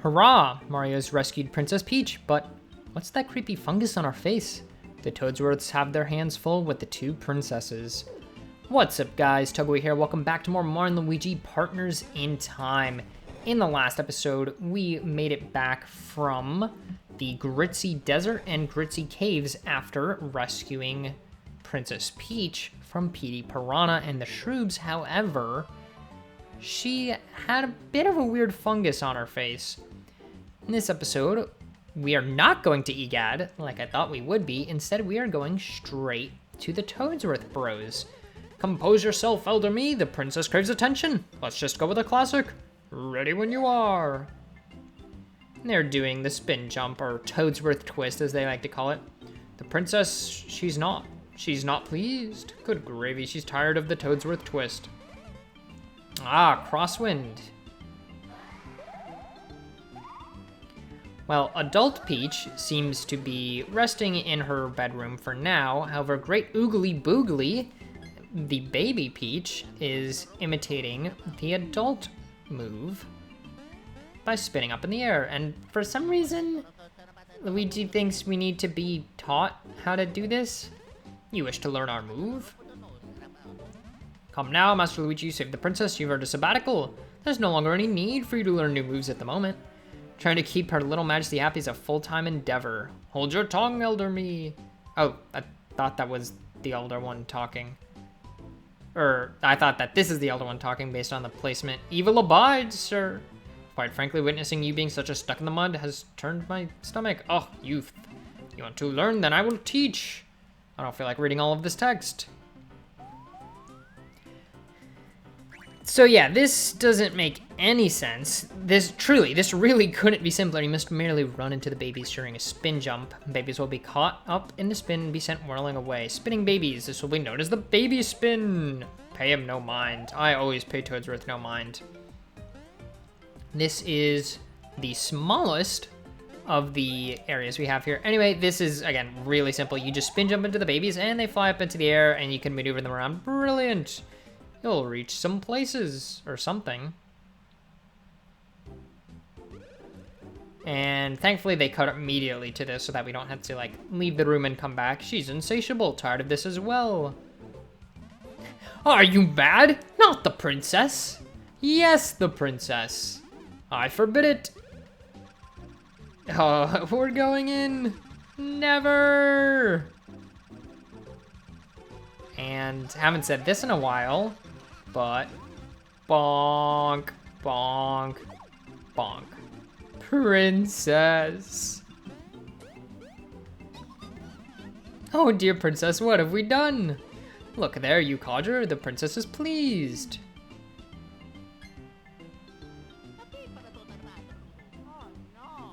Hurrah! Mario's rescued Princess Peach, but what's that creepy fungus on our face? The Toadsworths have their hands full with the two princesses. What's up, guys? Tugway here. Welcome back to more Mario and Luigi Partners in Time. In the last episode, we made it back from the Gritzy Desert and Gritzy Caves after rescuing Princess Peach from Petey Piranha and the Shroobs. However, she had a bit of a weird fungus on her face. In this episode, we are not going to EGAD like I thought we would be. Instead, we are going straight to the Toadsworth Bros. Compose yourself, Elder Me. The princess craves attention. Let's just go with a classic. Ready when you are. They're doing the spin jump, or Toadsworth twist as they like to call it. The princess, she's not pleased. Good gravy, she's tired of the Toadsworth twist. Ah, crosswind. Well, adult Peach seems to be resting in her bedroom for now. However, Great Oogly Boogly, the baby Peach, is imitating the adult move by spinning up in the air. And for some reason, Luigi thinks we need to be taught how to do this. You wish to learn our move? Come now, Master Luigi, save the princess. You've earned a sabbatical. There's no longer any need for you to learn new moves at the moment. Trying to keep her little majesty happy is a full-time endeavor. Hold your tongue, Elder Me. Oh, I thought that was the elder one talking. Or, I thought that this is the elder one talking based on the placement. Evil abides, sir. Quite frankly, witnessing you being such a stuck in the mud has turned my stomach. Oh, youth. You want to learn? Then I will teach. I don't feel like reading all of this text. So yeah, this doesn't make any sense. This really couldn't be simpler. You must merely run into the babies during a spin jump. Babies will be caught up in the spin and be sent whirling away. Spinning babies, this will be known as the baby spin. Pay him no mind. I always pay Toadsworth no mind. This is the smallest of the areas we have here. Anyway, this is, again, really simple. You just spin jump into the babies and they fly up into the air and you can maneuver them around. Brilliant. You'll reach some places or something. And thankfully they cut immediately to this so that we don't have to like leave the room and come back. She's insatiable, tired of this as well. Are you mad? Not the princess. Yes, the princess. I forbid it. Oh, we're going in. Never. And haven't said this in a while, but bonk, bonk, bonk. Princess. Oh dear princess, what have we done? Look there, you codger, the princess is pleased.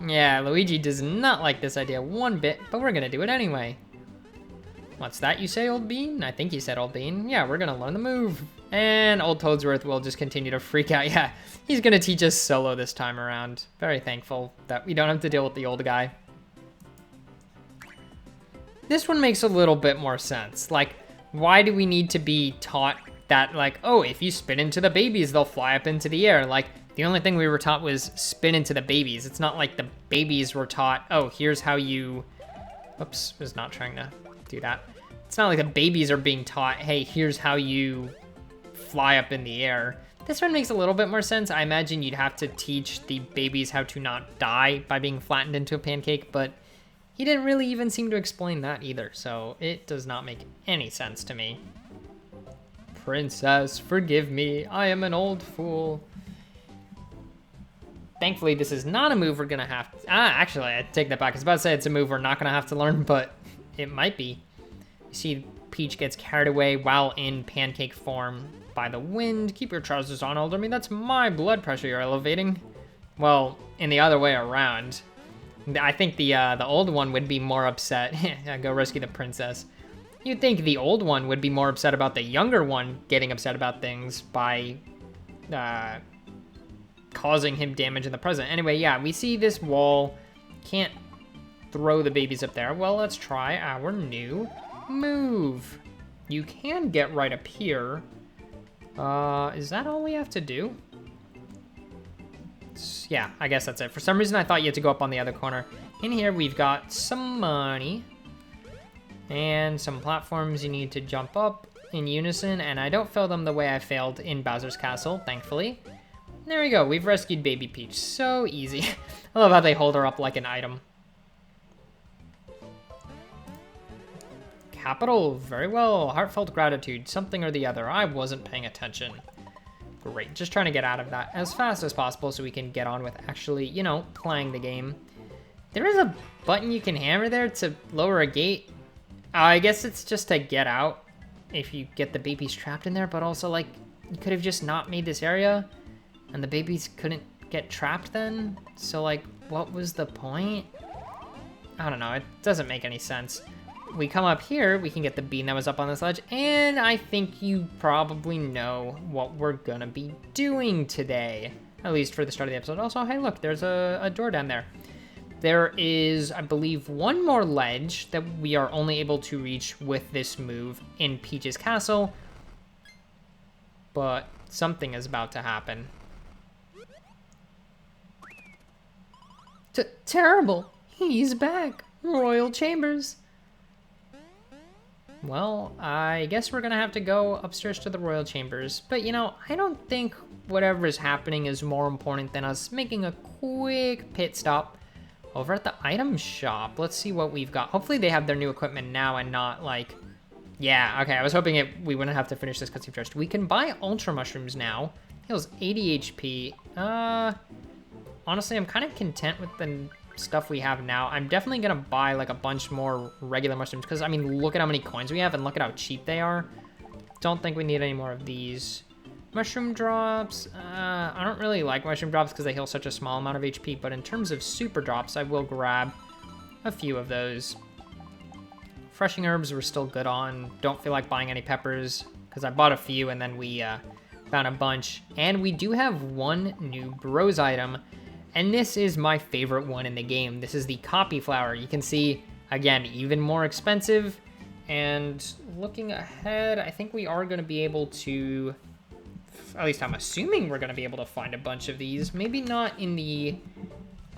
Yeah, Luigi does not like this idea one bit, but we're gonna do it anyway. What's that you say, Old Bean? I think you said Old Bean. Yeah, we're gonna learn the move. And Old Toadsworth will just continue to freak out. Yeah, he's gonna teach us solo this time around. Very thankful that we don't have to deal with the old guy. This one makes a little bit more sense. Like, why do we need to be taught that, like, oh, if you spin into the babies, they'll fly up into the air? Like, the only thing we were taught was spin into the babies. It's not like the babies were taught, oh, here's how you... Oops, was not trying to do that. It's not like the babies are being taught, hey, here's how you fly up in the air. This one makes a little bit more sense. I imagine you'd have to teach the babies how to not die by being flattened into a pancake, but he didn't really even seem to explain that either, so it does not make any sense to me. Princess, forgive me. I am an old fool. Thankfully, this is not a move we're gonna have to... actually, I take that back. I was about to say it's a move we're not gonna have to learn, but it might be. You see Peach gets carried away while in pancake form by the wind. Keep your trousers on, Elder Me. That's my blood pressure you're elevating. Well, in the other way around. I think the old one would be more upset. Go rescue the princess. You'd think the old one would be more upset about the younger one getting upset about things by causing him damage in the present. Anyway, yeah, we see this wall. Can't throw the babies up there. Well, let's try our new move. You can get right up here. Is that all we have to do? Yeah, I guess that's it. For some reason, I thought you had to go up on the other corner. In here, we've got some money and some platforms you need to jump up in unison, and I don't fail them the way I failed in Bowser's Castle, thankfully. There we go. We've rescued Baby Peach. So easy. I love how they hold her up like an item. Capital. Very well. Heartfelt gratitude. Something or the other. I wasn't paying attention. Great. Just trying to get out of that as fast as possible so we can get on with actually, you know, playing the game. There is a button you can hammer there to lower a gate. I guess it's just to get out if you get the babies trapped in there, but also, like, you could have just not made this area and the babies couldn't get trapped then. So, like, what was the point? I don't know. It doesn't make any sense. We come up here, we can get the bean that was up on this ledge, and I think you probably know what we're gonna be doing today, at least for the start of the episode. Also, hey, look, there's a door down there. There is, I believe, one more ledge that we are only able to reach with this move in Peach's Castle, but something is about to happen. Terrible! He's back! Royal Chambers! Well, I guess we're gonna have to go upstairs to the Royal Chambers. But, you know, I don't think whatever is happening is more important than us making a quick pit stop over at the item shop. Let's see what we've got. Hopefully they have their new equipment now and not, like... Yeah, okay, I was hoping we wouldn't have to finish this cutscene first. We can buy Ultra Mushrooms now. Heals 80 HP. Honestly, I'm kind of content with the stuff we have now. I'm definitely gonna buy like a bunch more regular mushrooms because I mean, look at how many coins we have and look at how cheap they are. Don't think we need any more of these. Mushroom drops. I don't really like mushroom drops because they heal such a small amount of HP, but in terms of super drops, I will grab a few of those. Freshing herbs we're still good on. Don't feel like buying any peppers because I bought a few and then we found a bunch. And we do have one new bros item. And this is my favorite one in the game. This is the Copy Flower. You can see, again, even more expensive. And looking ahead, I think we are going to be able to, at least I'm assuming we're going to be able to find a bunch of these. Maybe not in the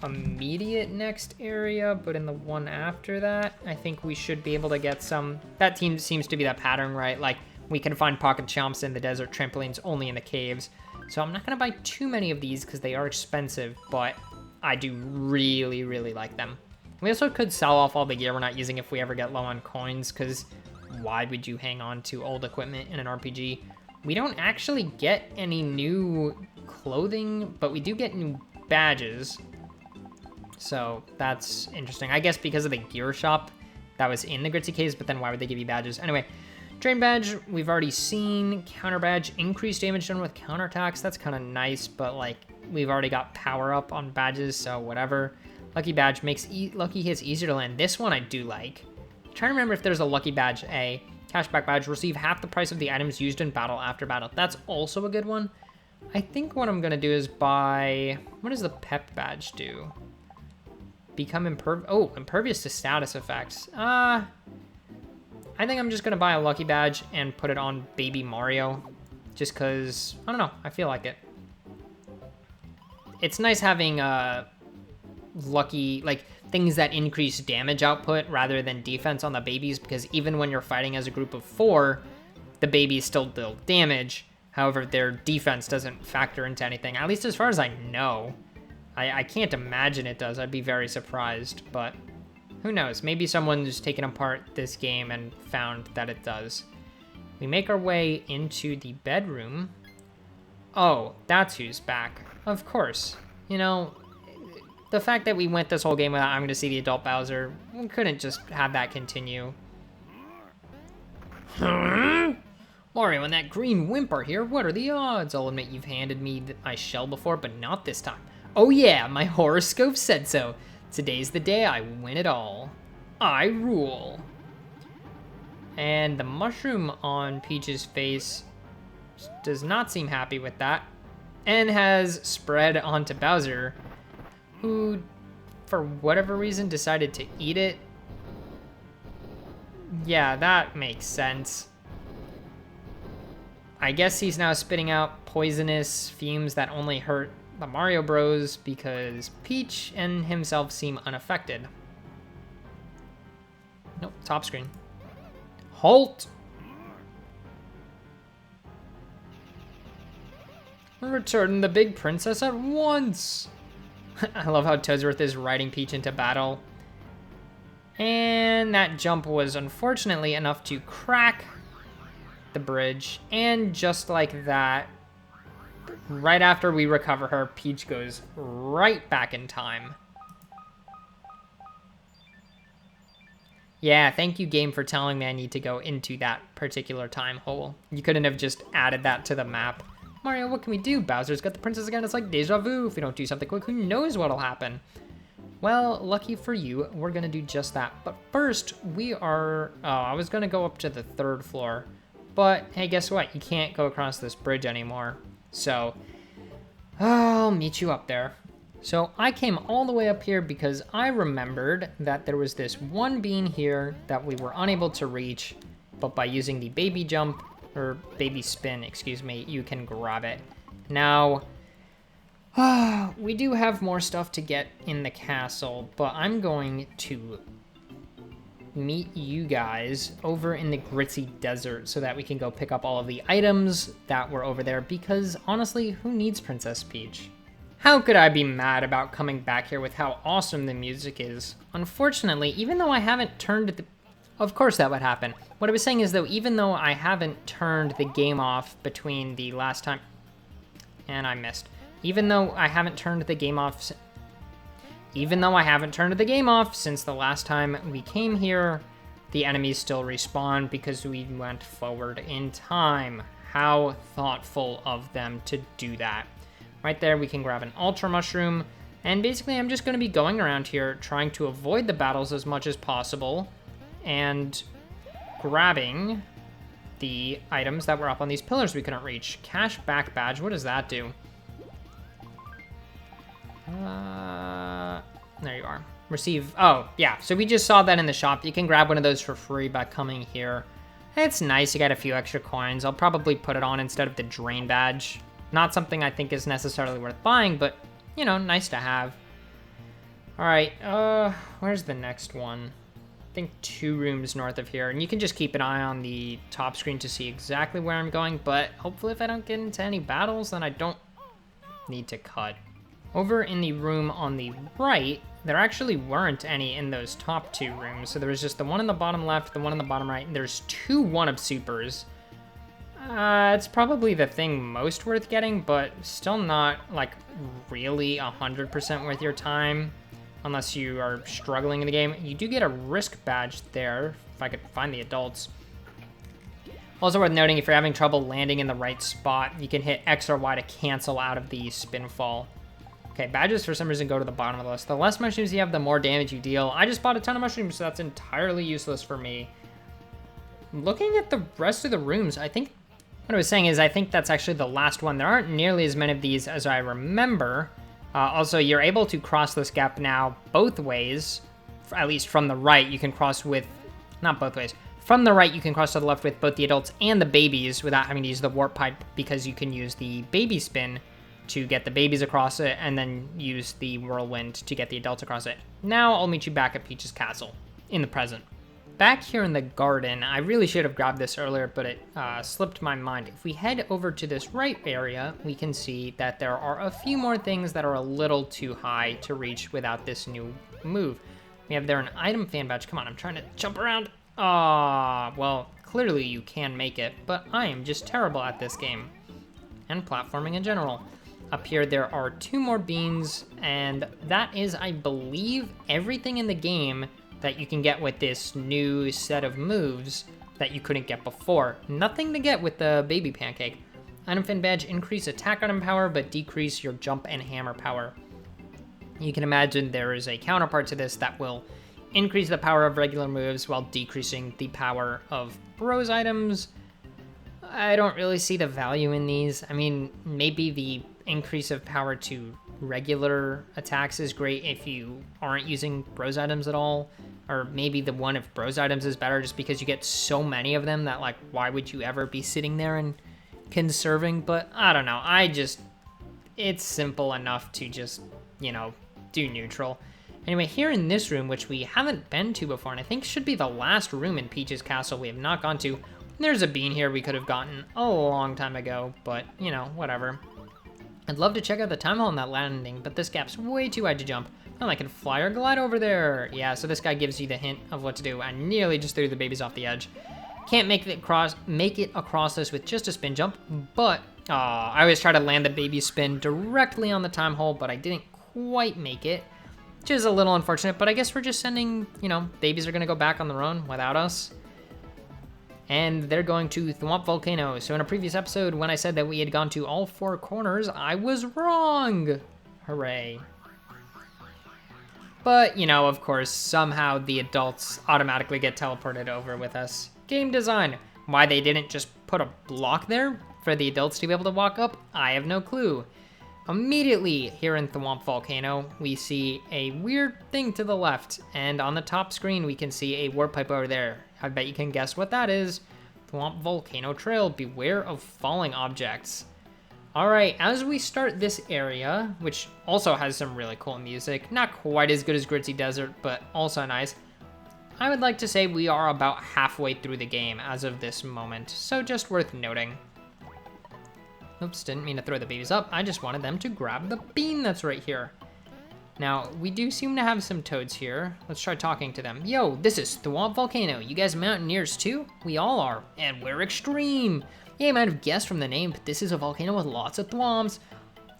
immediate next area, but in the one after that, I think we should be able to get some. That seems to be that pattern, right? Like, we can find pocket chomps in the desert, trampolines only in the caves. So I'm not going to buy too many of these because they are expensive, but I do really, really like them. We also could sell off all the gear we're not using if we ever get low on coins, because why would you hang on to old equipment in an RPG? We don't actually get any new clothing, but we do get new badges. So that's interesting. I guess because of the gear shop that was in the Gritzy Caves, but then why would they give you badges? Anyway. Drain badge, we've already seen. Counter badge, increased damage done with counterattacks. That's kind of nice, but like we've already got power up on badges, so whatever. Lucky badge makes lucky hits easier to land. This one I do like. I'm trying to remember if there's a lucky badge A. Cashback badge, receive half the price of the items used in battle after battle. That's also a good one. I think what I'm gonna do is buy, what does the pep badge do? Become impervious to status effects. I think I'm just gonna buy a lucky badge and put it on Baby Mario, just cause, I don't know, I feel like it. It's nice having lucky, like, things that increase damage output rather than defense on the babies, because even when you're fighting as a group of 4, the babies still deal damage. However, their defense doesn't factor into anything, at least as far as I know. I can't imagine it does, I'd be very surprised, but who knows? Maybe someone's taken apart this game and found that it does. We make our way into the bedroom. Oh, that's who's back. Of course. You know, the fact that we went this whole game without having to see the adult Bowser, we couldn't just have that continue. Mario and that green wimp are here. What are the odds? I'll admit you've handed me my shell before, but not this time. Oh yeah, my horoscope said so. Today's the day I win it all. I rule. And the mushroom on Peach's face does not seem happy with that, and has spread onto Bowser, who, for whatever reason, decided to eat it. Yeah, that makes sense. I guess he's now spitting out poisonous fumes that only hurt the Mario Bros because Peach and himself seem unaffected. Nope, top screen. Halt! Return the big princess at once! I love how Toadsworth is riding Peach into battle. And that jump was unfortunately enough to crack the bridge. And just like that, right after we recover her, Peach goes right back in time. Yeah, thank you, game, for telling me I need to go into that particular time hole. You couldn't have just added that to the map. Mario, what can we do? Bowser's got the princess again. It's like deja vu. If we don't do something quick, who knows what'll happen? Well, lucky for you, we're going to do just that. But first, we are... Oh, I was going to go up to the 3rd floor. But, hey, guess what? You can't go across this bridge anymore. So, I'll meet you up there. So, I came all the way up here because I remembered that there was this one bean here that we were unable to reach. But by using the baby jump... or baby spin, excuse me, you can grab it. Now, we do have more stuff to get in the castle, but I'm going to meet you guys over in the Gritzy Desert so that we can go pick up all of the items that were over there, because honestly, who needs Princess Peach? How could I be mad about coming back here with how awesome the music is? Unfortunately, even though I haven't turned the... Of course that would happen. What I was saying is, though, even though I haven't turned the game off between the last time... And I missed. Even though I haven't turned the game off... Even though I haven't turned the game off since the last time we came here, the enemies still respawn because we went forward in time. How thoughtful of them to do that. Right there, we can grab an Ultra Mushroom. And basically, I'm just going to be going around here trying to avoid the battles as much as possible. And grabbing the items that were up on these pillars we couldn't reach. Cash back badge, what does that do? There you are. Receive, oh, yeah, so we just saw that in the shop. You can grab one of those for free by coming here. It's nice, you get a few extra coins. I'll probably put it on instead of the drain badge. Not something I think is necessarily worth buying, but, you know, nice to have. All right, where's the next one? I think 2 rooms north of here, and you can just keep an eye on the top screen to see exactly where I'm going, but hopefully if I don't get into any battles, then I don't need to cut. Over in the room on the right, there actually weren't any in those top 2 rooms, so there was just the one in the bottom left, the one in the bottom right, and there's 2 1-up supers. It's probably the thing most worth getting, but still not, like, really 100% worth your time. Unless you are struggling in the game. You do get a risk badge there, if I could find the adults. Also worth noting, if you're having trouble landing in the right spot, you can hit X or Y to cancel out of the spin fall. Okay, badges for some reason go to the bottom of the list. The less mushrooms you have, the more damage you deal. I just bought a ton of mushrooms, so that's entirely useless for me. Looking at the rest of the rooms, I think... What I was saying is, I think that's actually the last one. There aren't nearly as many of these as I remember. Also, you're able to cross this gap now both ways, at least from the right. You can cross with, not both ways. From the right, you can cross to the left with both the adults and the babies without having to use the warp pipe, because you can use the baby spin to get the babies across it and then use the whirlwind to get the adults across it. Now I'll meet you back at Peach's castle in the present. Back here in the garden, I really should have grabbed this earlier, but it slipped my mind. If we head over to this right area, we can see that there are a few more things that are a little too high to reach without this new move. We have there an item fan badge. Come on, I'm trying to jump around. Ah, well, clearly you can make it, but I am just terrible at this game. And platforming in general. Up here, there are 2 more beans, and that is, I believe, everything in the game that you can get with this new set of moves that you couldn't get before. Nothing to get with the baby pancake. Item fin badge, increase attack item power, but decrease your jump and hammer power. You can imagine there is a counterpart to this that will increase the power of regular moves while decreasing the power of Bros items. I don't really see the value in these. I mean, maybe the increase of power to regular attacks is great if you aren't using Bros items at all, or maybe the one of Bros items is better just because you get so many of them that, like, why would you ever be sitting there and conserving? But I don't know, it's simple enough to just, you know, do neutral. Anyway, here in this room, which we haven't been to before, and I think should be the last room in Peach's castle we have not gone to, there's a bean here we could have gotten a long time ago, but, you know, whatever. I'd love to check out the time hole in that landing, but this gap's way too high to jump. Oh, I can fly or glide over there. Yeah, so this guy gives you the hint of what to do. I nearly just threw the babies off the edge. Can't make it across this with just a spin jump, but I always try to land the baby spin directly on the time hole, but I didn't quite make it, which is a little unfortunate, but I guess we're just sending, you know, babies are gonna go back on their own without us. And they're going to Thwack Volcano. So in a previous episode, when I said that we had gone to all 4 corners, I was wrong. Hooray. But, you know, of course, somehow the adults automatically get teleported over with us. Game design. Why they didn't just put a block there for the adults to be able to walk up, I have no clue. Immediately here in Thwack Volcano, we see a weird thing to the left, and on the top screen we can see a warp pipe over there. I bet you can guess what that is. Thwack Volcano Trail, beware of falling objects. Alright, as we start this area, which also has some really cool music, not quite as good as Gritty Desert, but also nice, I would like to say we are about halfway through the game as of this moment, so just worth noting. Oops, didn't mean to throw the babies up, I just wanted them to grab the bean that's right here. Now, we do seem to have some toads here. Let's try talking to them. Yo, this is Thwack Volcano. You guys mountaineers too? We all are, and we're extreme. Yeah, you might have guessed from the name, but this is a volcano with lots of thwomps.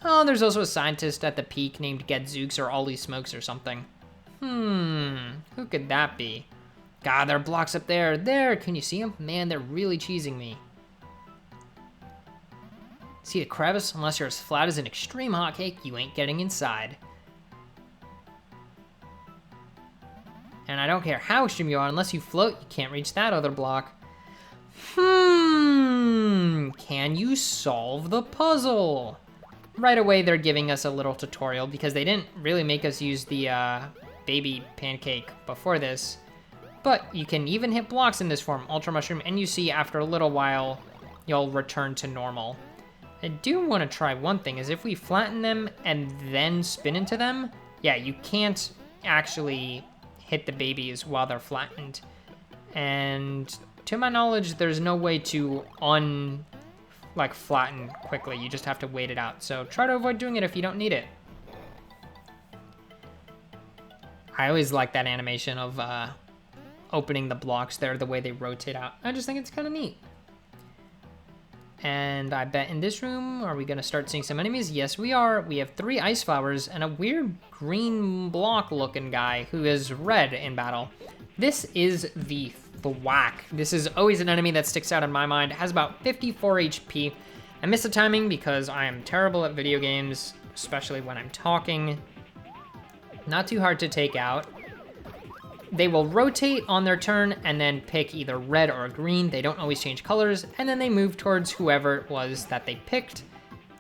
Oh, there's also a scientist at the peak named Gadzooks or Ollie Smokes or something. Who could that be? God, there are blocks up there. There, can you see them? Man, they're really cheesing me. See the crevice? Unless you're as flat as an extreme hotcake, you ain't getting inside. And I don't care how extreme you are, unless you float, you can't reach that other block. Can you solve the puzzle? Right away, they're giving us a little tutorial because they didn't really make us use the baby pancake before this. But you can even hit blocks in this form, Ultra Mushroom, and you see after a little while, you'll return to normal. I do want to try one thing, is if we flatten them and then spin into them, yeah, you can't actually hit the babies while they're flattened. And to my knowledge, there's no way to flatten quickly. You just have to wait it out. So try to avoid doing it if you don't need it. I always like that animation of opening the blocks there, the way they rotate out. I just think it's kind of neat. And I bet in this room, are we going to start seeing some enemies? Yes, we are. We have 3 ice flowers and a weird green block looking guy who is red in battle. This is the Thwack. This is always an enemy that sticks out in my mind. It has about 54 HP. I miss the timing because I am terrible at video games, especially when I'm talking. Not too hard to take out. They will rotate on their turn and then pick either red or green. They don't always change colors, and then they move towards whoever it was that they picked.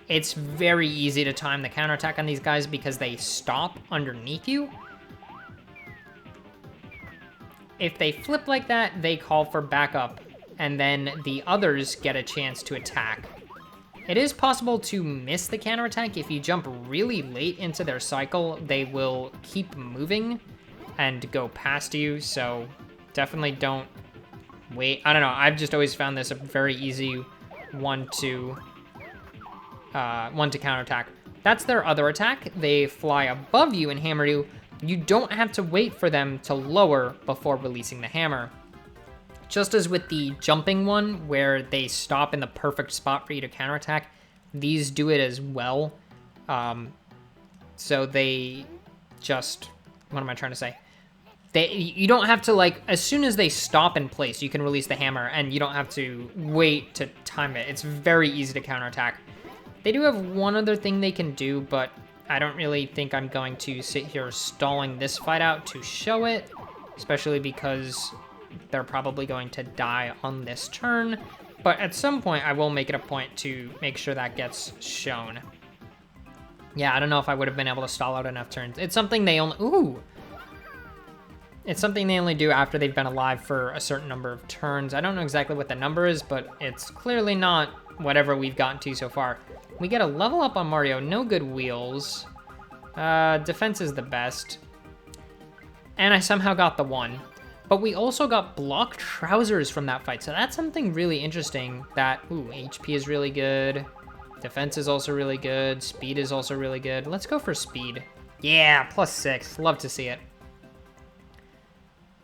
It's very easy to time the counterattack on these guys because they stop underneath you. If they flip like that, they call for backup, and then the others get a chance to attack. It is possible to miss the counterattack. If you jump really late into their cycle, they will keep moving and go past you, so definitely don't wait. I don't know, I've just always found this a very easy one to counterattack. That's their other attack. They fly above you and hammer you. You don't have to wait for them to lower before releasing the hammer. Just as with the jumping one, where they stop in the perfect spot for you to counterattack, these do it as well. So they just, what am I trying to say? You don't have to, like, as soon as they stop in place, you can release the hammer, and you don't have to wait to time it. It's very easy to counterattack. They do have one other thing they can do, but I don't really think I'm going to sit here stalling this fight out to show it, especially because they're probably going to die on this turn. But at some point, I will make it a point to make sure that gets shown. Yeah, I don't know if I would have been able to stall out enough turns. It's something they only... Ooh! It's something they only do after they've been alive for a certain number of turns. I don't know exactly what the number is, but it's clearly not whatever we've gotten to so far. We get a level up on Mario. No good wheels. Defense is the best. And I somehow got the 1. But we also got block trousers from that fight. So that's something really interesting that, ooh, HP is really good. Defense is also really good. Speed is also really good. Let's go for speed. Yeah, +6. Love to see it.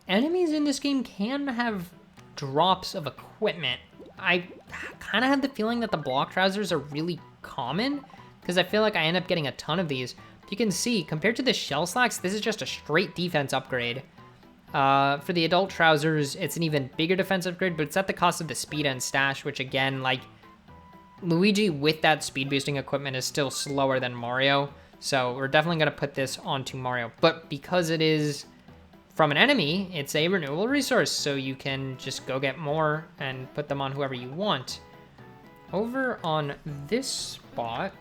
Enemies in this game can have drops of equipment. I kind of had the feeling that the block trousers are really common because I feel like I end up getting a ton of these. You can see, compared to the shell slacks, this is just a straight defense upgrade. For the adult trousers, it's an even bigger defense upgrade, but it's at the cost of the speed and stash, which again, like, Luigi with that speed boosting equipment is still slower than Mario. So we're definitely going to put this onto Mario. But because it is from an enemy, it's a renewable resource, so you can just go get more and put them on whoever you want. Over on this spot,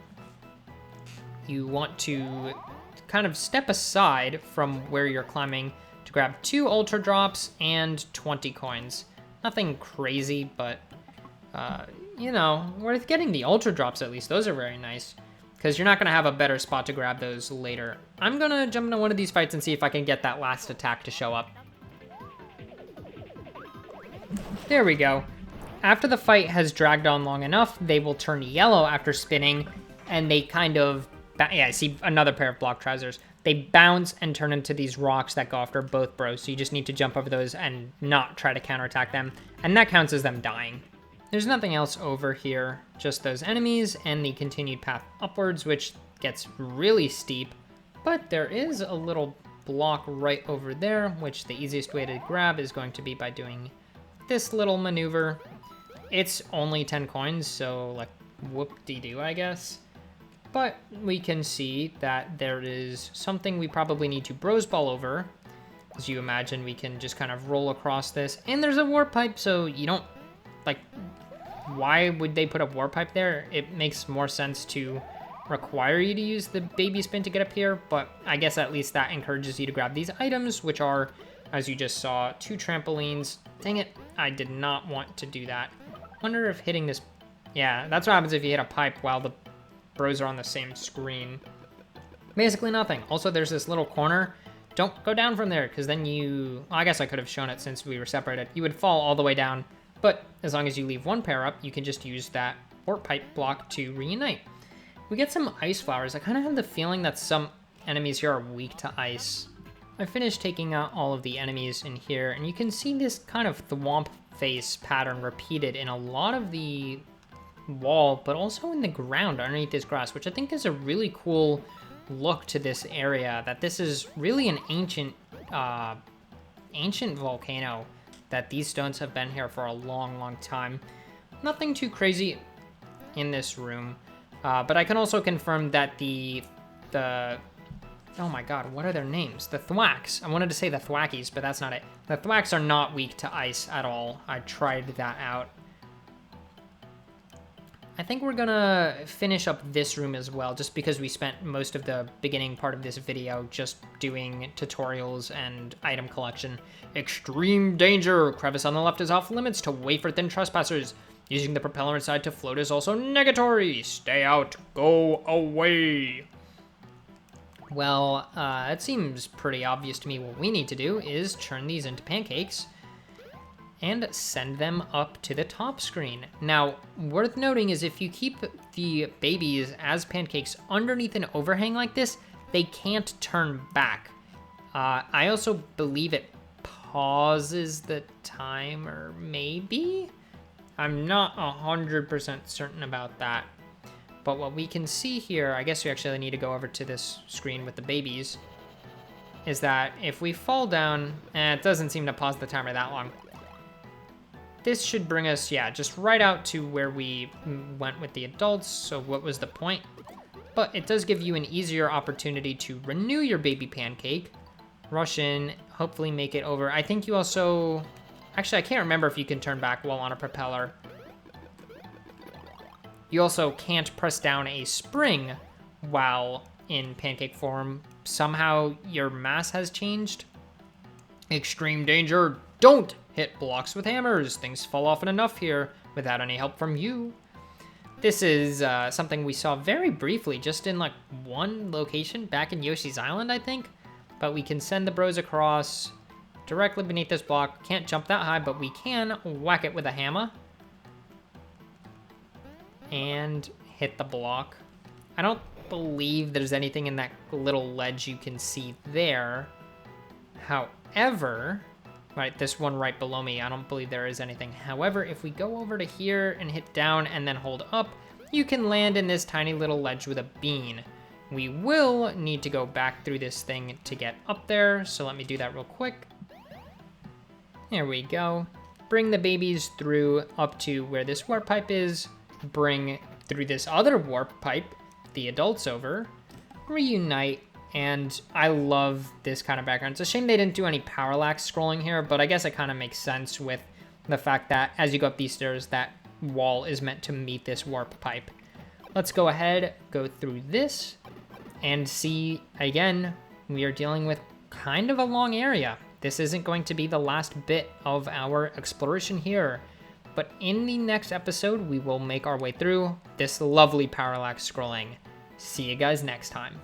you want to kind of step aside from where you're climbing to grab 2 Ultra Drops and 20 coins. Nothing crazy, but, you know, worth getting the Ultra Drops at least. Those are very nice, because you're not going to have a better spot to grab those later. I'm going to jump into one of these fights and see if I can get that last attack to show up. There we go. After the fight has dragged on long enough, they will turn yellow after spinning, and they kind of, yeah, I see another pair of block trousers. They bounce and turn into these rocks that go after both bros, so you just need to jump over those and not try to counterattack them, and that counts as them dying. There's nothing else over here, just those enemies and the continued path upwards, which gets really steep, but there is a little block right over there, which the easiest way to grab is going to be by doing this little maneuver. It's only 10 coins, so like whoop-de-doo, I guess. But we can see that there is something we probably need to bros ball over. As you imagine, we can just kind of roll across this. And there's a warp pipe, so you don't, like, why would they put a warp pipe there? It makes more sense to require you to use the baby spin to get up here, but I guess at least that encourages you to grab these items, which are, as you just saw, 2 trampolines. Dang it, I did not want to do that. Wonder if hitting this, yeah, that's what happens if you hit a pipe while the bros are on the same screen. Basically nothing. Also, there's this little corner. Don't go down from there, because then you, well, I guess I could have shown it since we were separated. You would fall all the way down, but as long as you leave one pair up, you can just use that warp pipe block to reunite. We get some ice flowers. I kind of have the feeling that some enemies here are weak to ice. I finished taking out all of the enemies in here, and you can see this kind of thwomp face pattern repeated in a lot of the wall, but also in the ground underneath this grass, which I think is a really cool look to this area, that this is really an ancient volcano, that these stones have been here for a long time. Nothing too crazy in this room, but I can also confirm that the oh my god, what are their names? The Thwacks. I wanted to say the Thwackies, but that's not it. The Thwacks are not weak to ice at all. I tried that out. I think we're gonna finish up this room as well, just because we spent most of the beginning part of this video just doing tutorials and item collection. Extreme danger! Crevice on the left is off limits to wafer-thin trespassers. Using the propeller inside to float is also negatory. Stay out. Go away. Well, it seems pretty obvious to me what we need to do is turn these into pancakes and send them up to the top screen. Now, worth noting is if you keep the babies as pancakes underneath an overhang like this, they can't turn back. I also believe it pauses the timer, maybe? I'm not 100% certain about that. But what we can see here, I guess we actually need to go over to this screen with the babies, is that if we fall down, it doesn't seem to pause the timer that long. This should bring us, yeah, just right out to where we went with the adults, so what was the point? But it does give you an easier opportunity to renew your baby pancake, rush in, hopefully make it over. I think you also, actually I can't remember if you can turn back while on a propeller. You also can't press down a spring while in pancake form. Somehow your mass has changed. Extreme danger. Don't hit blocks with hammers. Things fall often enough here without any help from you. This is something we saw very briefly, just in like one location back in Yoshi's Island, I think. But we can send the bros across directly beneath this block. Can't jump that high, but we can whack it with a hammer. And hit the block. I don't believe there's anything in that little ledge you can see there. However, right, this one right below me, I don't believe there is anything. However, if we go over to here and hit down and then hold up, you can land in this tiny little ledge with a bean. We will need to go back through this thing to get up there, so let me do that real quick. There we go. Bring the babies through up to where this warp pipe is. Bring through this other warp pipe the adults over. Reunite. And I love this kind of background. It's a shame they didn't do any parallax scrolling here, but I guess it kind of makes sense with the fact that as you go up these stairs, that wall is meant to meet this warp pipe. Let's go ahead, go through this, and see, again, we are dealing with kind of a long area. This isn't going to be the last bit of our exploration here, but in the next episode, we will make our way through this lovely parallax scrolling. See you guys next time.